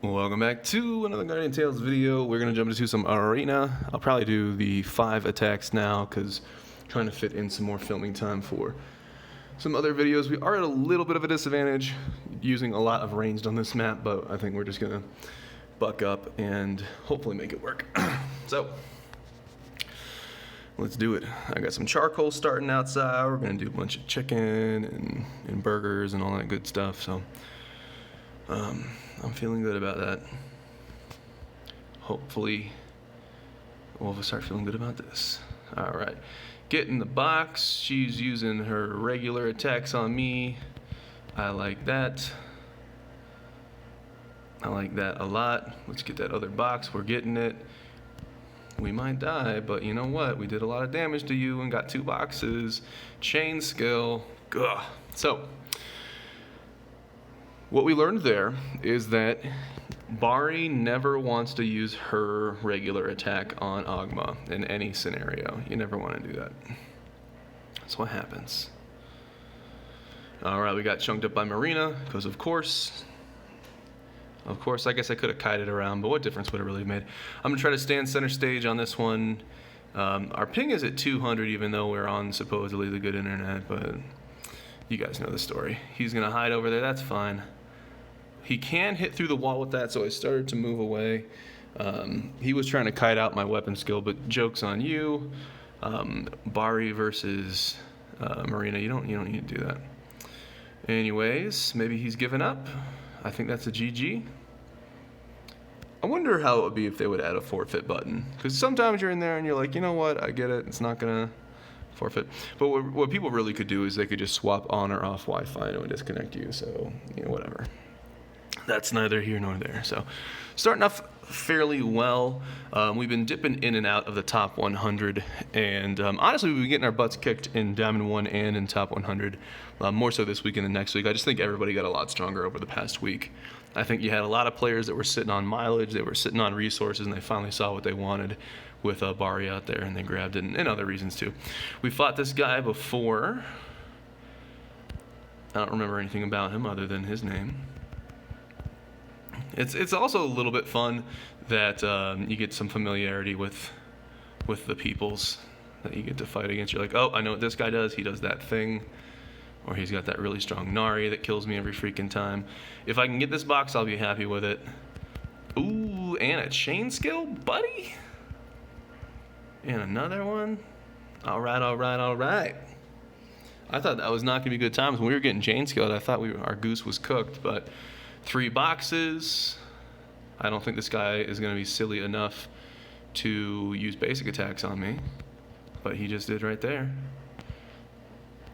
Welcome back to another Guardian Tales video. We're going to jump into some arena. I'll probably do the 5 attacks now because I'm trying to fit in some more filming time for some other videos. We are at a little bit of a disadvantage using a lot of ranged on this map, but I think we're just going to buck up and hopefully make it work. So, let's do it. I got some charcoal starting outside. We're going to do a bunch of chicken and burgers and all that good stuff. So, I'm feeling good about that. Hopefully, we'll start feeling good about this. All right, get in the box. She's using her regular attacks on me. I like that. I like that a lot. Let's get that other box. We're getting it. We might die, but you know what? We did a lot of damage to you and got 2 boxes. Chain skill. Gah. So, what we learned there is that Bari never wants to use her regular attack on Ogma in any scenario. You never want to do that. That's what happens. Alright, we got chunked up by Marina, because of course, I guess I could have kited around, but what difference would it really have made? I'm going to try to stand center stage on this one. Our ping is at 200, even though we're on supposedly the good internet, but you guys know the story. He's going to hide over there, that's fine. He can hit through the wall with that, so I started to move away. He was trying to kite out my weapon skill, but joke's on you. Bari versus Marina, you don't need to do that. Anyways, maybe he's given up. I think that's a GG. I wonder how it would be if they would add a forfeit button. Because sometimes you're in there and you're like, you know what, I get it, it's not going to forfeit. But what people really could do is they could just swap on or off Wi-Fi and it would disconnect you, so, you know, whatever. That's neither here nor there. So, starting off fairly well. We've been dipping in and out of the top 100, and honestly, we've been getting our butts kicked in Diamond 1 and in top 100. More so this week and the next week. I just think everybody got a lot stronger over the past week. I think you had a lot of players that were sitting on mileage, they were sitting on resources, and they finally saw what they wanted with Bari out there, and they grabbed it, and other reasons too. We fought this guy before. I don't remember anything about him other than his name. It's also a little bit fun that you get some familiarity with the peoples that you get to fight against. You're like, oh, I know what this guy does. He does that thing. Or he's got that really strong Nari that kills me every freaking time. If I can get this box, I'll be happy with it. Ooh, and a chain skill, buddy. And another one. All right. I thought that was not going to be good times. When we were getting chain skilled, I thought our goose was cooked, but 3 boxes. I don't think this guy is going to be silly enough to use basic attacks on me, but he just did right there.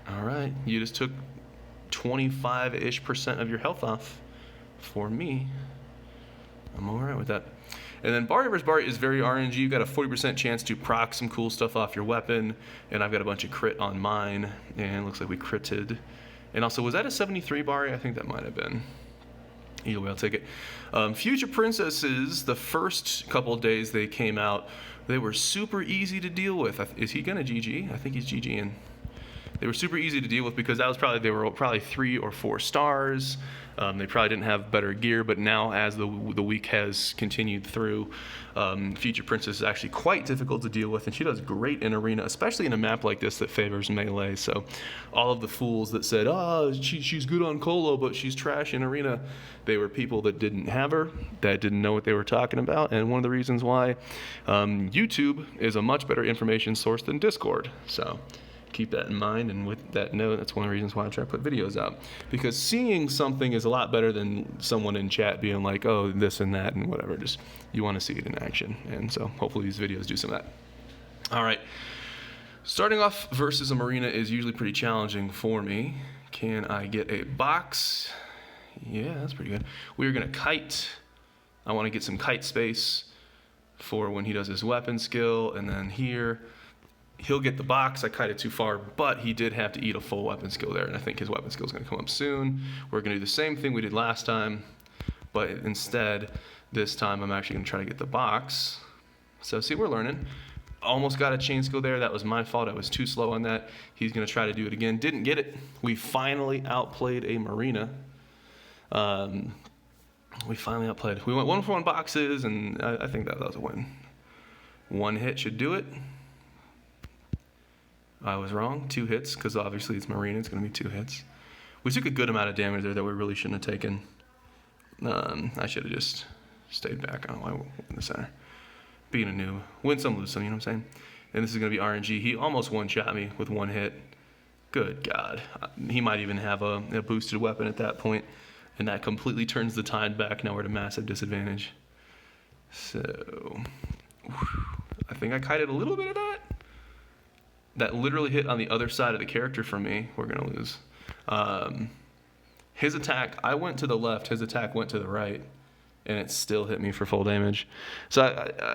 All right, you just took 25-ish% of your health off for me. I'm all right with that. And then Bari vs. Bari is very RNG. You've got a 40% chance to proc some cool stuff off your weapon, and I've got a bunch of crit on mine, and it looks like we critted. And also, was that a 73 Bari? I think that might have been. Either way, I'll take it. Future Princesses, the first couple of days they came out, they were super easy to deal with. Is he gonna GG? I think he's GGing. They were super easy to deal with because they were probably 3 or 4 stars. They probably didn't have better gear, but now as the week has continued through, Future Princess is actually quite difficult to deal with, and she does great in arena, especially in a map like this that favors melee. So all of the fools that said, oh, she's good on Colo, but she's trash in arena, they were people that didn't have her, that didn't know what they were talking about, and one of the reasons why YouTube is a much better information source than Discord. So keep that in mind, and with that note, that's one of the reasons why I try to put videos out. Because seeing something is a lot better than someone in chat being like, oh, this and that and whatever. Just, you want to see it in action. And so hopefully these videos do some of that. All right. Starting off versus a Marina is usually pretty challenging for me. Can I get a box? Yeah, that's pretty good. We're going to kite. I want to get some kite space for when he does his weapon skill. And then here, he'll get the box. I kited too far, but he did have to eat a full weapon skill there, and I think his weapon skill is going to come up soon. We're going to do the same thing we did last time, but instead, this time I'm actually going to try to get the box. So see, we're learning. Almost got a chain skill there. That was my fault. I was too slow on that. He's going to try to do it again. Didn't get it. We finally outplayed a Marina. We finally outplayed. We went 1-for-1 boxes, and I think that was a win. One hit should do it. I was wrong. 2 hits, because obviously it's Marina. It's going to be 2 hits. We took a good amount of damage there that we really shouldn't have taken. I should have just stayed back. I don't know why I went in the center. Being a noob. Win some, lose some, you know what I'm saying? And this is going to be RNG. He almost one-shot me with 1 hit. Good God. He might even have a boosted weapon at that point, and that completely turns the tide back. Now we're at a massive disadvantage. So, I think I kited a little bit of that. That literally hit on the other side of the character for me. We're going to lose. His attack, I went to the left. His attack went to the right, and it still hit me for full damage. So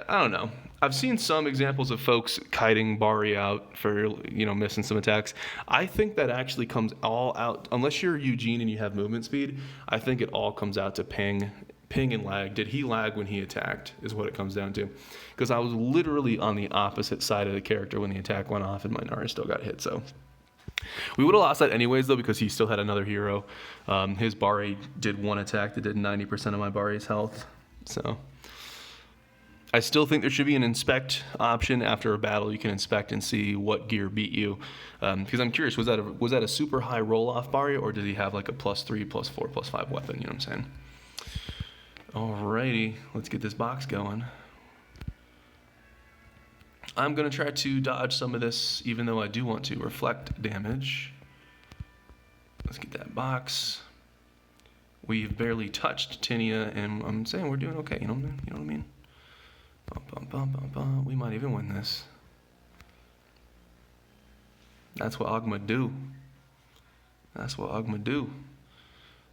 I don't know. I've seen some examples of folks kiting Bari out for, missing some attacks. I think that actually comes all out, unless you're Eugene and you have movement speed, I think it all comes out to ping and lag. Did he lag when he attacked is what it comes down to. Because I was literally on the opposite side of the character when the attack went off and my Nara still got hit, so. We would have lost that anyways, though, because he still had another hero. His Bari did 1 attack that did 90% of my Bari's health. So I still think there should be an inspect option after a battle. You can inspect and see what gear beat you. Because I'm curious, was that a super high roll-off Bari, or did he have like a +3, +4, +5 weapon? You know what I'm saying? Alrighty, let's get this box going. I'm going to try to dodge some of this, even though I do want to reflect damage. Let's get that box. We've barely touched Tinia, and I'm saying we're doing okay, you know what I mean? We might even win this. That's what Ogma do. That's what Ogma do.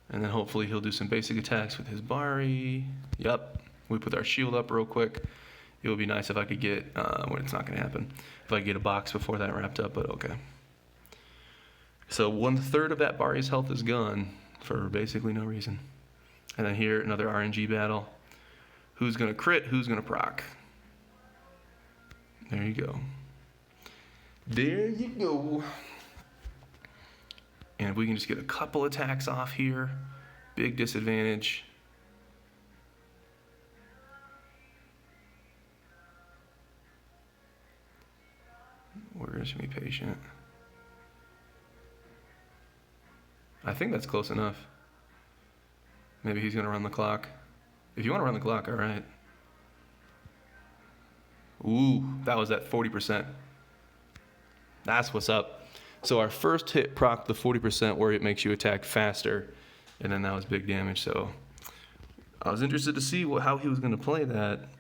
And then hopefully he'll do some basic attacks with his Bari. Yep, we put our shield up real quick. It would be nice if I could get, well, it's not going to happen, if I could get a box before that wrapped up, but okay. So 1/3 of that Bari's health is gone for basically no reason. And then here, another RNG battle. Who's going to crit? Who's going to proc? There you go. There you go. And if we can just get a couple attacks off here, big disadvantage. We're just gonna be patient. I think that's close enough. Maybe he's gonna run the clock. If you wanna run the clock, all right. Ooh, that was at 40%. That's what's up. So our first hit proc the 40% where it makes you attack faster, and then that was big damage. So I was interested to see how he was gonna play that,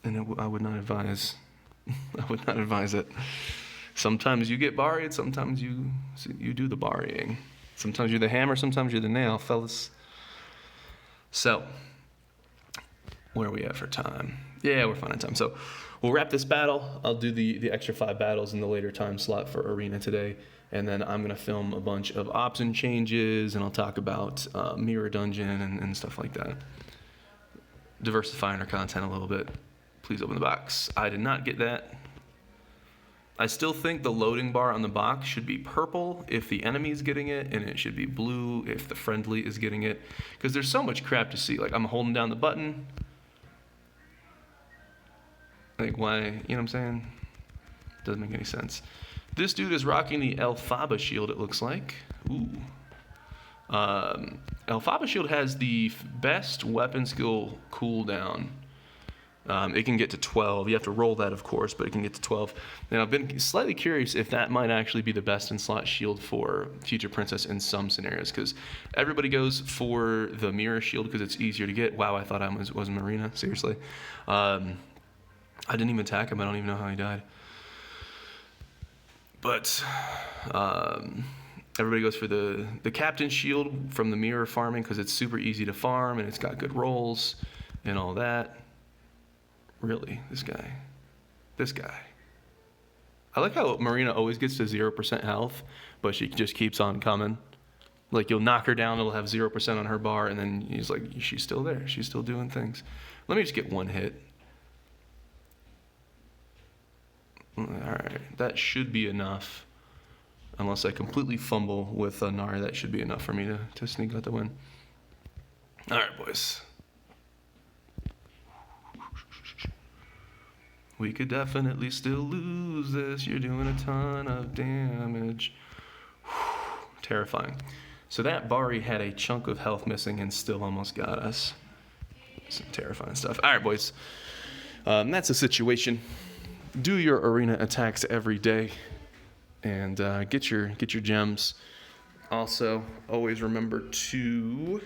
and I would not advise. I would not advise it. Sometimes you get Baried, sometimes you do the Barying. Sometimes you're the hammer, sometimes you're the nail, fellas. So, where are we at for time? Yeah, we're fine on time. So, we'll wrap this battle. I'll do the extra 5 battles in the later time slot for Arena today. And then I'm going to film a bunch of option changes, and I'll talk about Mirror Dungeon and stuff like that. Diversifying our content a little bit. Please open the box. I did not get that. I still think the loading bar on the box should be purple if the enemy's getting it, and it should be blue if the friendly is getting it. Because there's so much crap to see. Like, I'm holding down the button. Like, why? You know what I'm saying? Doesn't make any sense. This dude is rocking the Elphaba shield, it looks like. Ooh. Elphaba shield has the best weapon skill cooldown. It can get to 12. You have to roll that, of course, but it can get to 12. Now, I've been slightly curious if that might actually be the best in slot shield for Future Princess in some scenarios, because everybody goes for the mirror shield because it's easier to get. Wow, I thought I was Marina. Seriously. I didn't even attack him. I don't even know how he died. But everybody goes for the captain shield from the mirror farming because it's super easy to farm and it's got good rolls and all that. Really, this guy. I like how Marina always gets to 0% health, but she just keeps on coming. Like, you'll knock her down, it'll have 0% on her bar, and then he's like, she's still there. She's still doing things. Let me just get one hit. All right, that should be enough. Unless I completely fumble with Nara, that should be enough for me to sneak out the win. All right, boys. We could definitely still lose this. You're doing a ton of damage. Terrifying. So that Bari had a chunk of health missing and still almost got us. Some terrifying stuff. All right, boys. That's the situation. Do your arena attacks every day, and get your gems. Also, always remember to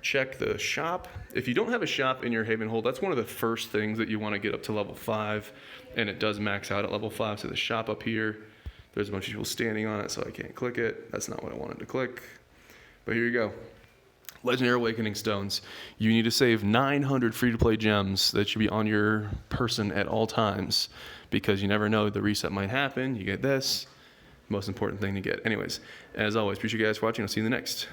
check the shop. If you don't have a shop in your Haven hold, that's one of the first things that you want to get up to level 5, and it does max out at level 5. So the shop up here, there's a bunch of people standing on it, so I can't click it. That's not what I wanted to click. But here you go. Legendary Awakening Stones. You need to save 900 free-to-play gems that should be on your person at all times, because you never know, the reset might happen. You get this. Most important thing to get. Anyways, as always, appreciate you guys watching. I'll see you in the next.